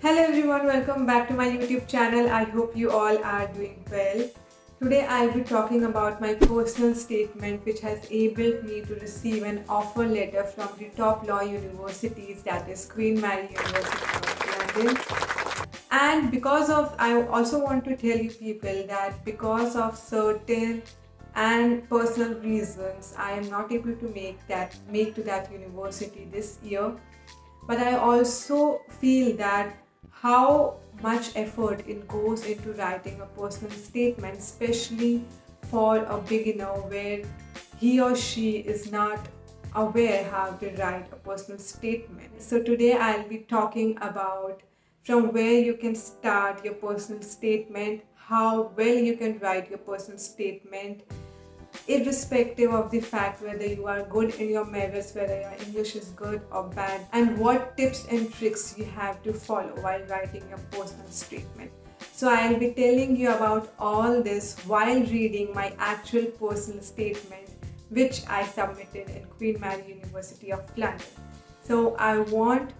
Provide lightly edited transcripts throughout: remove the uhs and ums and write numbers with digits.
Hello everyone, welcome back to my YouTube channel. I hope you all are doing well. Today I'll be talking about my personal statement which has enabled me to receive an offer letter from the top law universities, that is Queen Mary University of London. And I also want to tell you people that because of certain and personal reasons, I am not able to make to that university this year. But I also feel that how much effort it goes into writing a personal statement, especially for a beginner where he or she is not aware how to write a personal statement. So today I'll be talking about from where you can start your personal statement, how well you can write your personal statement, irrespective of the fact whether you are good in your merits, whether your English is good or bad, and what tips and tricks you have to follow while writing your personal statement. So I'll be telling you about all this while reading my actual personal statement which I submitted in Queen Mary University of London. So I want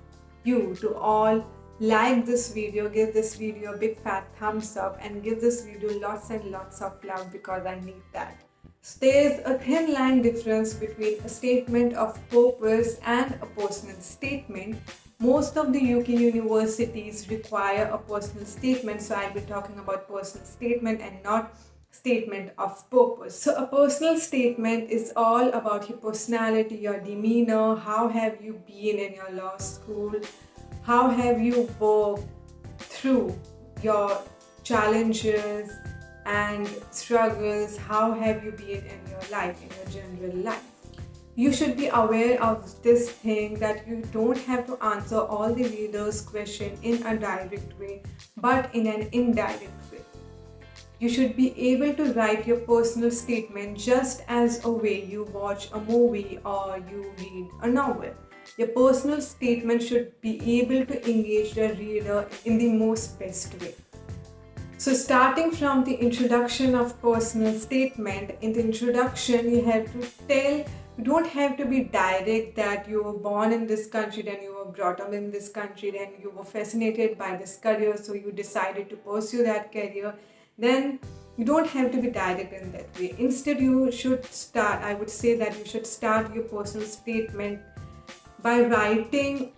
you to all like this video, give this video a big fat thumbs up, and give this video lots and lots of love because I need that. So there's a thin line difference between a statement of purpose and a personal statement. Most of the UK universities require a personal statement, so I'll be talking about personal statement and not statement of purpose. So a personal statement is all about your personality, your demeanor, how have you been in your law school, how have you worked through your challenges and struggles, how have you been in your life, in your general life. You should be aware of this thing that you don't have to answer all the readers' question in a direct way, but in an indirect way. You should be able to write your personal statement just as a way you watch a movie or you read a novel. Your personal statement should be able to engage the reader in the most best way. So starting from the introduction of personal statement, in the introduction you have to tell, you don't have to be direct that you were born in this country, then you were brought up in this country, then you were fascinated by this career, so you decided to pursue that career. Then you don't have to be direct in that way. Instead, you should start, I would say that you should start your personal statement by writing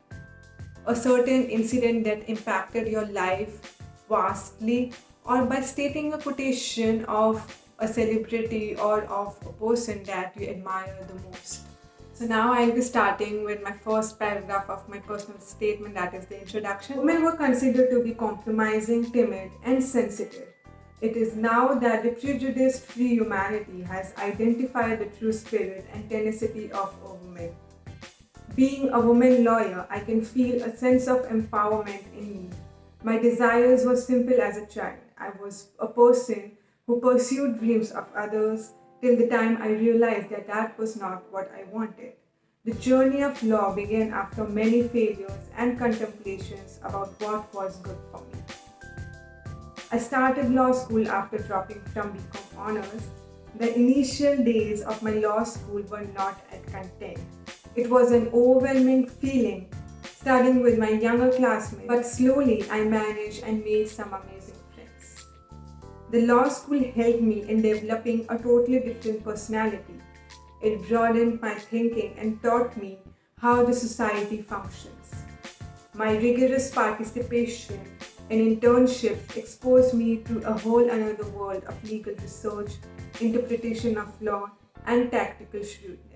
a certain incident that impacted your life vastly, or by stating a quotation of a celebrity or of a person that you admire the most. So now I'll be starting with my first paragraph of my personal statement, that is the introduction. Women were considered to be compromising, timid, and sensitive. It is now that the prejudice-free humanity has identified the true spirit and tenacity of a woman. Being a woman lawyer, I can feel a sense of empowerment in me. My desires were simple as a child. I was a person who pursued dreams of others till the time I realized that that was not what I wanted. The journey of law began after many failures and contemplations about what was good for me. I started law school after dropping from BCom honors. The initial days of my law school were not at content. It was an overwhelming feeling studying with my younger classmates, but slowly I managed and made some amazing friends. The law school helped me in developing a totally different personality. It broadened my thinking and taught me how the society functions. My rigorous participation in internships exposed me to a whole another world of legal research, interpretation of law, and tactical shrewdness.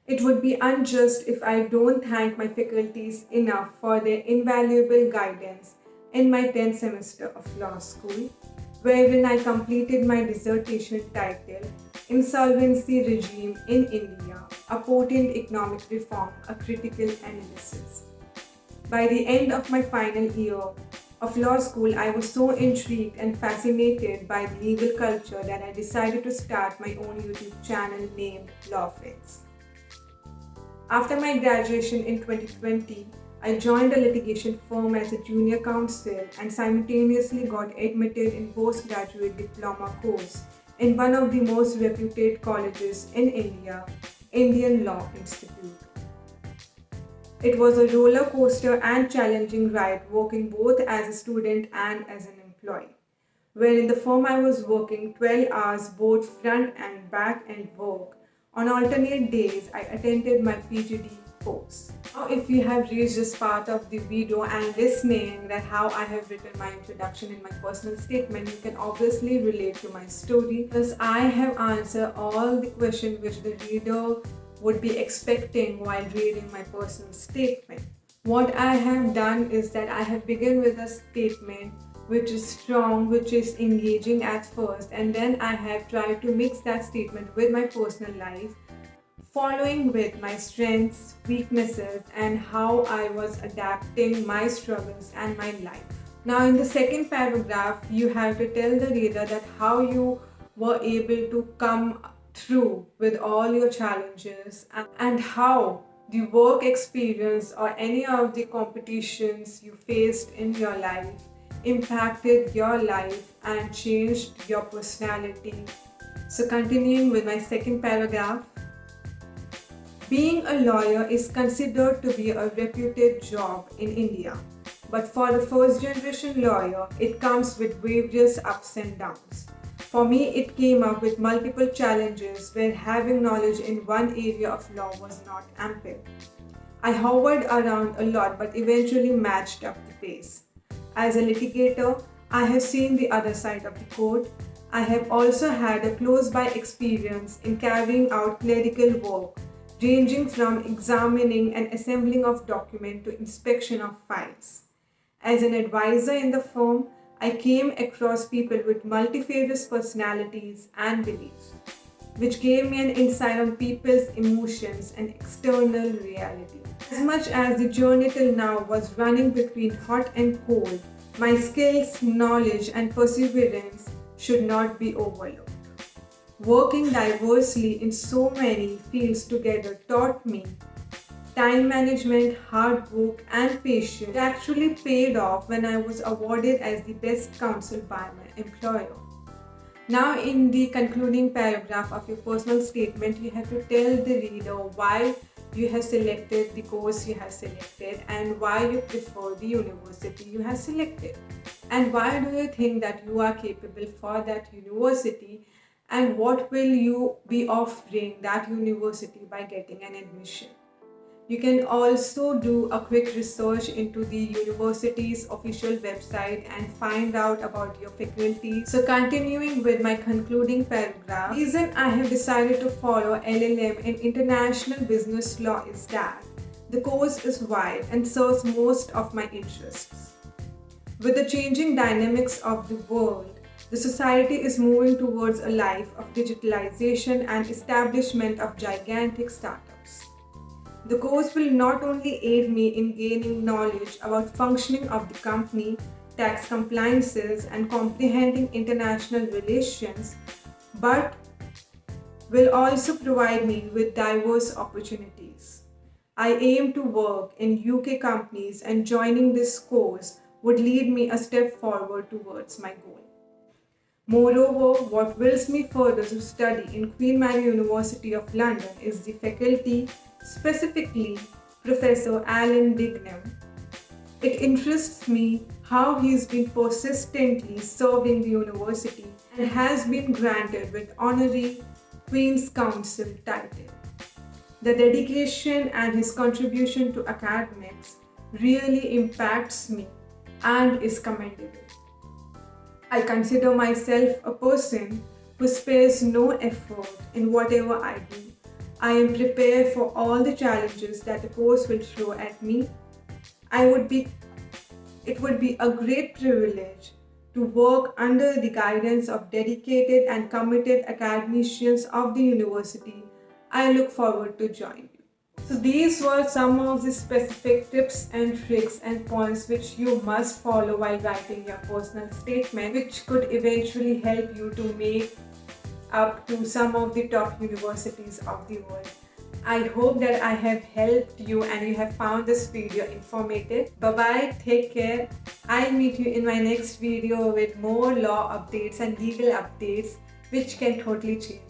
It would be unjust if I don't thank my faculties enough for their invaluable guidance in my 10th semester of law school, wherein I completed my dissertation titled Insolvency Regime in India, a Potent Economic Reform, a Critical Analysis. By the end of my final year of law school, I was so intrigued and fascinated by the legal culture that I decided to start my own YouTube channel named LawFix. After my graduation in 2020, I joined a litigation firm as a junior counsel and simultaneously got admitted in postgraduate diploma course in one of the most reputed colleges in India, Indian Law Institute. It was a roller coaster and challenging ride, working both as a student and as an employee. Where in the firm I was working 12 hours both front and back end work. On alternate days, I attended my PGD course. Now, if you have reached this part of the video and listening that how I have written my introduction in my personal statement, you can obviously relate to my story because I have answered all the questions which the reader would be expecting while reading my personal statement. What I have done is that I have begun with a statement which is strong, which is engaging at first, and then I have tried to mix that statement with my personal life, following with my strengths, weaknesses, and how I was adapting my struggles and my life. Now in the second paragraph, you have to tell the reader that how you were able to come through with all your challenges and how the work experience or any of the competitions you faced in your life impacted your life and changed your personality. So continuing with my second paragraph, being a lawyer is considered to be a reputed job in India, but for the first generation lawyer, it comes with various ups and downs. For me, it came up with multiple challenges where having knowledge in one area of law was not ample. I hovered around a lot but eventually matched up the pace. As a litigator, I have seen the other side of the court. I have also had a close-by experience in carrying out clerical work, ranging from examining and assembling of documents to inspection of files. As an advisor in the firm, I came across people with multifarious personalities and beliefs, which gave me an insight on people's emotions and external reality. As much as the journey till now was running between hot and cold, my skills, knowledge, and perseverance should not be overlooked. Working diversely in so many fields together taught me time management, hard work, and patience. It actually paid off when I was awarded as the best counsel by my employer. Now in the concluding paragraph of your personal statement, you have to tell the reader why you have selected the course you have selected and why you prefer the university you have selected. And why do you think that you are capable for that university and what will you be offering that university by getting an admission. You can also do a quick research into the university's official website and find out about your faculty. So continuing with my concluding paragraph, the reason I have decided to follow LLM in international business law is that the course is wide and serves most of my interests. With the changing dynamics of the world, the society is moving towards a life of digitalization and establishment of gigantic startups. The course will not only aid me in gaining knowledge about functioning of the company, tax compliances, and comprehending international relations, but will also provide me with diverse opportunities. I aim to work in UK companies, and joining this course would lead me a step forward towards my goal. Moreover, what wills me further to study in Queen Mary University of London is the faculty, specifically Professor Alan Dignam. It interests me how he's been persistently serving the university and has been granted with honorary Queen's Counsel title. The dedication and his contribution to academics really impacts me and is commendable. I consider myself a person who spares no effort in whatever I do. I am prepared for all the challenges that the course will throw at me. It would be a great privilege to work under the guidance of dedicated and committed academicians of the university. I look forward to join you. So these were some of the specific tips and tricks and points which you must follow while writing your personal statement, which could eventually help you to make up to some of the top universities of the world. I hope that I have helped you and you have found this video informative. Bye bye, take care. I'll meet you in my next video with more law updates and legal updates which can totally change your life.